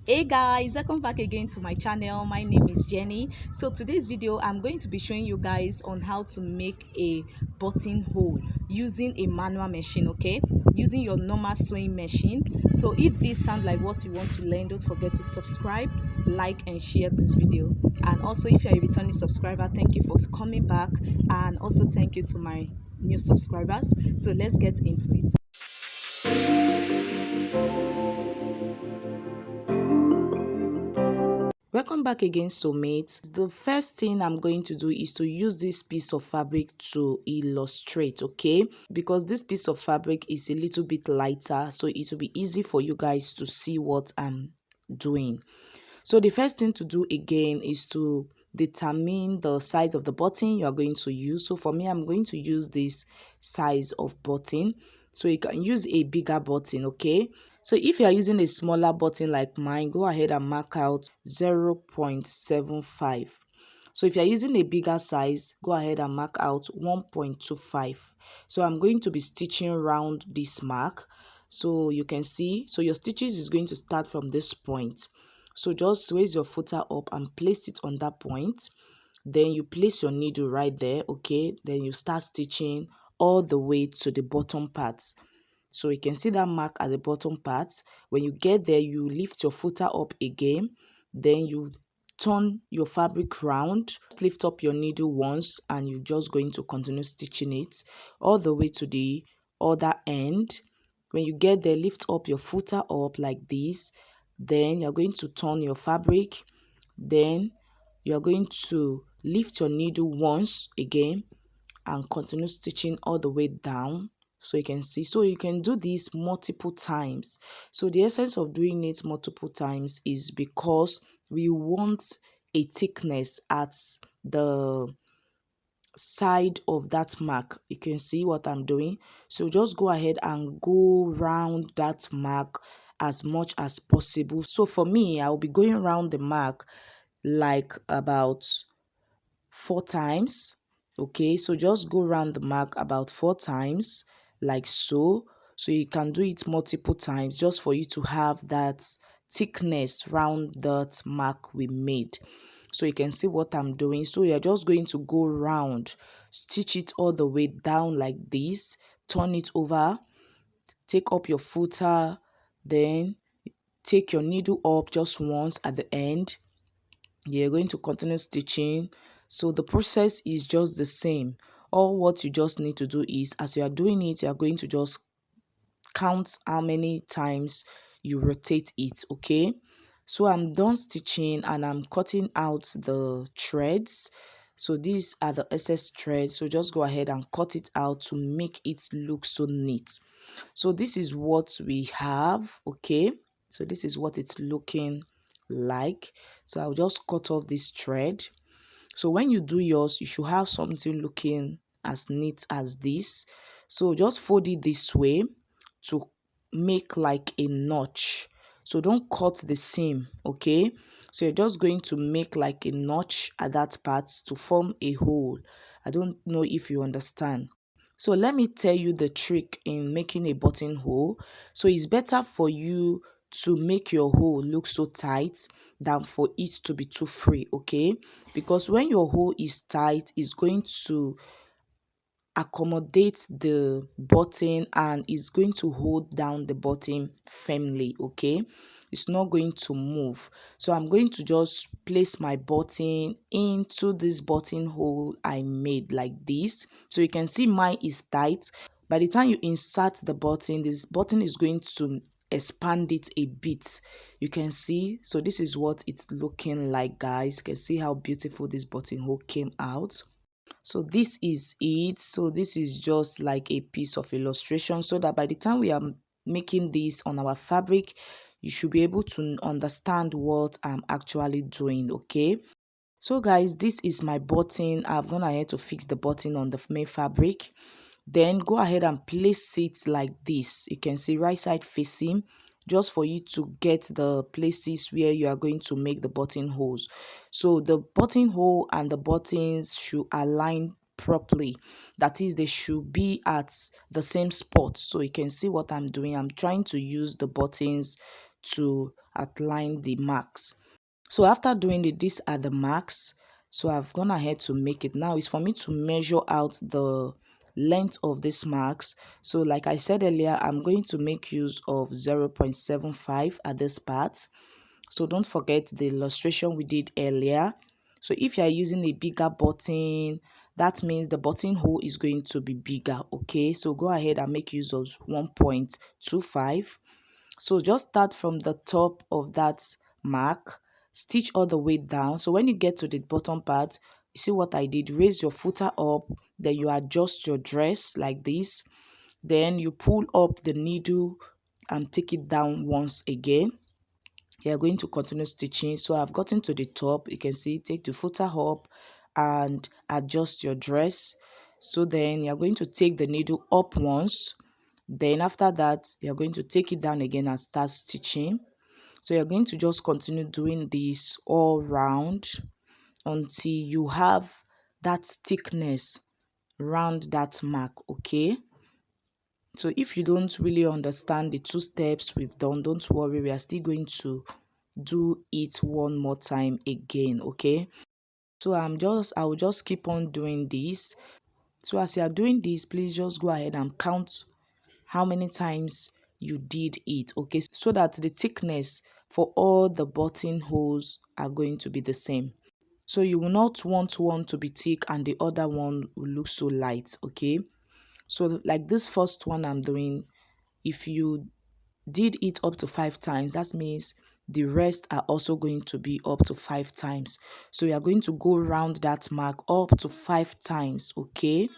Hey guys, welcome back again to my channel. My name is Jenny. So today's video I'm going to be showing you guys on how to make a buttonhole using a manual machine, okay, using your normal sewing machine. So if this sounds like what you want to learn, don't forget to subscribe, like and share this video. And also, if you're a returning subscriber, thank you for coming back, and also thank you to my new subscribers. So let's get into it. Welcome back again, soulmates. The first thing I'm going to do is to use this piece of fabric to illustrate, okay, because this piece of fabric is a little bit lighter, so it will be easy for you guys to see what I'm doing. So the first thing to do again is to determine the size of the button you are going to use. So for me, I'm going to use this size of button. So you can use a bigger button, okay? So if you are using a smaller button like mine, go ahead and mark out 0.75. So if you're using a bigger size, go ahead and mark out 1.25. So I'm going to be stitching around this mark. So you can see, so your stitches is going to start from this point. So just raise your footer up and place it on that point. Then you place your needle right there, okay? Then you start stitching all the way to the bottom part. So you can see that mark at the bottom part. When you get there, you lift your footer up again. Then you turn your fabric round. Just lift up your needle once and you're just going to continue stitching it all the way to the other end. When you get there, lift up your footer up like this. Then you're going to turn your fabric. Then you're going to lift your needle once again and continue stitching all the way down. So you can see, so you can do this multiple times. So the essence of doing it multiple times is because we want a thickness at the side of that mark. You can see what I'm doing. So just go ahead and go round that mark as much as possible. So for me, I'll be going around the mark like about 4 times. Okay, so just go around the mark about 4 times like so. So you can do it multiple times just for you to have that thickness round that mark we made. So you can see what I'm doing. So you're just going to go round, stitch it all the way down like this, turn it over, take up your footer, then take your needle up just once at the end. You're going to continue stitching. So the process is just the same. All what you just need to do is, as you are doing it, you are going to just count how many times you rotate it, okay? So I'm done stitching and I'm cutting out the threads. So these are the excess threads, so just go ahead and cut it out to make it look so neat. So this is what we have, okay? So this is what it's looking like. So I'll just cut off this thread. So when you do yours, you should have something looking as neat as this. So just fold it this way to make like a notch. So don't cut the seam, okay? So you're just going to make like a notch at that part to form a hole. I don't know if you understand. So let me tell you the trick in making a buttonhole. So it's better for you to make your hole look so tight than for it to be too free, okay? Because when your hole is tight, it's going to accommodate the button and is going to hold down the button firmly, okay? It's not going to move. So I'm going to just place my button into this buttonhole I made like this. So you can see mine is tight. By the time you insert the button, this button is going to expand it a bit. You can see, so this is what it's looking like, guys. You can see how beautiful this buttonhole came out. So this is it. So this is just like a piece of illustration, so that by the time we are making this on our fabric, you should be able to understand what I'm actually doing, okay? So guys, this is my button. I've gone ahead to fix the button on the main fabric. Then go ahead and place it like this. You can see right side facing, just for you to get the places where you are going to make the buttonholes. So the buttonhole and the buttons should align properly. That is, they should be at the same spot. So you can see what I'm doing. I'm trying to use the buttons to outline the marks. So after doing it, these are the marks. So I've gone ahead to make it. Now it's for me to measure out the length of these marks. So like I said earlier, I'm going to make use of 0.75 at this part. So don't forget the illustration we did earlier. So if you are using a bigger button, that means the buttonhole is going to be bigger. Okay, so go ahead and make use of 1.25. So just start from the top of that mark, stitch all the way down. So when you get to the bottom part, you see what I did? Raise your footer up, then you adjust your dress like this. Then you pull up the needle and take it down once again. You're going to continue stitching. So I've gotten to the top. You can see, take the footer up and adjust your dress. So then you're going to take the needle up once. Then after that, you're going to take it down again and start stitching. So you're going to just continue doing this all round until you have that thickness around that mark. Okay, so if you don't really understand the two steps we've done, don't worry, we are still going to do it one more time again. Okay, so I will just keep on doing this. So as you are doing this, please just go ahead and count how many times you did it. Okay, so that the thickness for all the buttonholes are going to be the same. So you will not want one to be thick and the other one will look so light. Okay, so like this first one I'm doing, if you did it up to 5 times, that means the rest are also going to be up to 5 times. So you are going to go around that mark up to 5 times. Okay,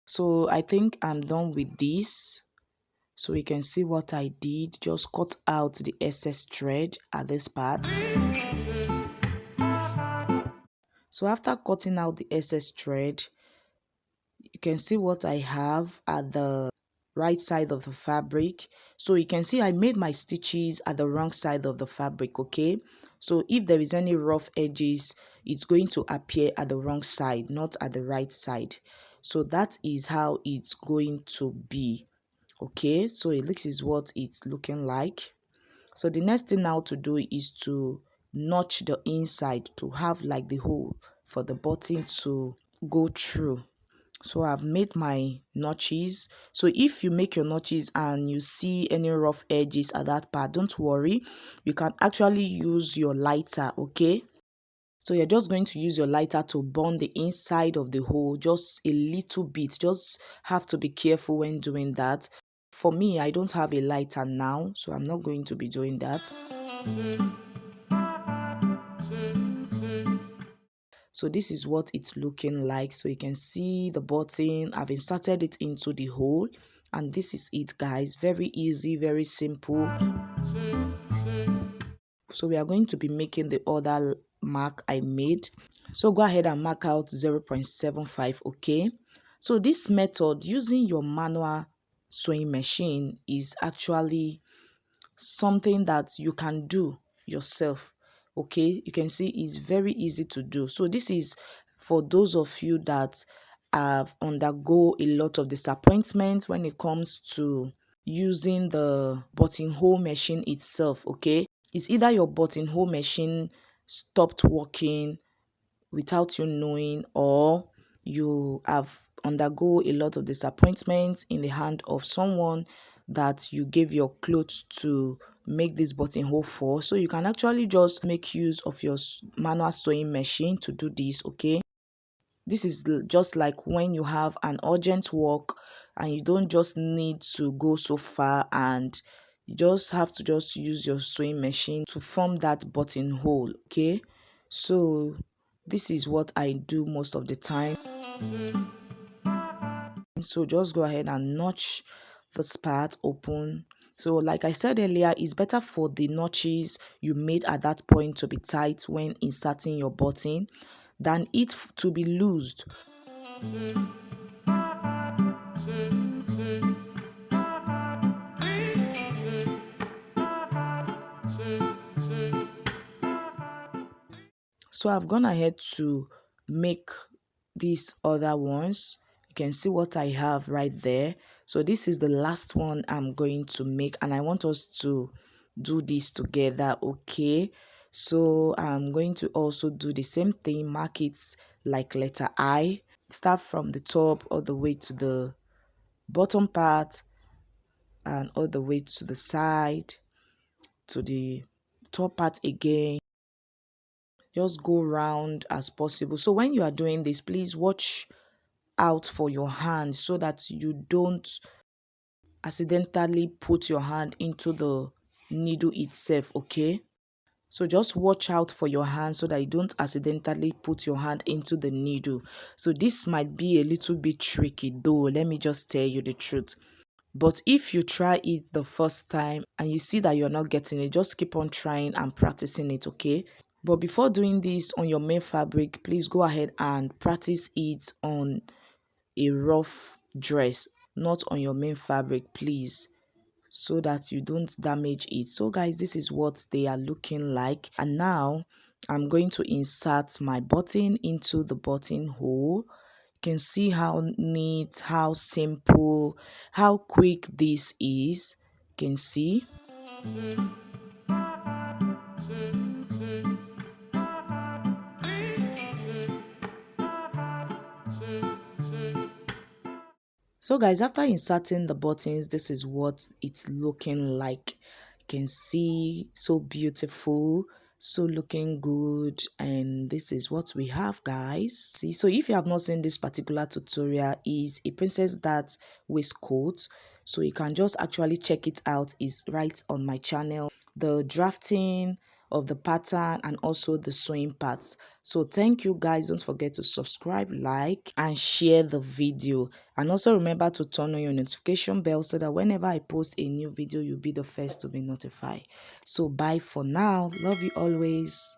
so I think I'm done with this. So we can see what I did. Just cut out the excess thread at this part. So after cutting out the excess thread, you can see what I have at the right side of the fabric. So you can see I made my stitches at the wrong side of the fabric. Okay, so if there is any rough edges, it's going to appear at the wrong side, not at the right side. So that is how it's going to be. Okay, so this is what it's looking like. So the next thing now to do is to notch the inside to have like the hole for the button to go through. So I've made my notches. So if you make your notches and you see any rough edges at that part, don't worry, you can actually use your lighter. Okay, so you're just going to use your lighter to burn the inside of the hole just a little bit. Just have to be careful when doing that. For me, I don't have a lighter now, so I'm not going to be doing that. So this is what it's looking like. So you can see the button. I've inserted it into the hole, and this is it, guys. Very easy, very simple. So we are going to be making the other mark I made. So go ahead and mark out 0.75. Okay, so this method using your manual sewing machine is actually something that you can do yourself. Okay, you can see it's very easy to do. So this is for those of you that have undergo a lot of disappointment when it comes to using the buttonhole machine itself. Okay, it's either your buttonhole machine stopped working without you knowing, or you have undergo a lot of disappointment in the hand of someone that you gave your clothes to make this buttonhole for. So you can actually just make use of your manual sewing machine to do this. Okay, this is just like when you have an urgent work and you don't just need to go so far, and you just have to just use your sewing machine to form that buttonhole. Okay, so this is what I do most of the time. So just go ahead and notch this part open. So like I said earlier, it's better for the notches you made at that point to be tight when inserting your button than it to be loosed. So I've gone ahead to make these other ones. You can see what I have right there. So this is the last one I'm going to make, and I want us to do this together, okay? So I'm going to also do the same thing, mark it like letter I. Start from the top all the way to the bottom part and all the way to the side, to the top part again. Just go round as possible. So when you are doing this, please watch out for your hand so that you don't accidentally put your hand into the needle itself, okay? So just watch out for your hand so that you don't accidentally put your hand into the needle. So this might be a little bit tricky though, let me just tell you the truth. But if you try it the first time and you see that you're not getting it, just keep on trying and practicing it, okay? But before doing this on your main fabric, please go ahead and practice it on a rough dress, not on your main fabric, please, so that you don't damage it. So guys, this is what they are looking like. And now I'm going to insert my button into the buttonhole. You can see how neat, how simple, how quick this is. You can see. So guys, after inserting the buttons, this is what it's looking like. You can see, so beautiful, so looking good, and this is what we have, guys. See, so if you have not seen this particular tutorial, is a princess dart waistcoat, so you can just actually check it out. Is right on my channel, the drafting of the pattern and also the sewing parts. So thank you guys, don't forget to subscribe, like and share the video, and also remember to turn on your notification bell so that whenever I post a new video, you'll be the first to be notified. So bye for now, love you always.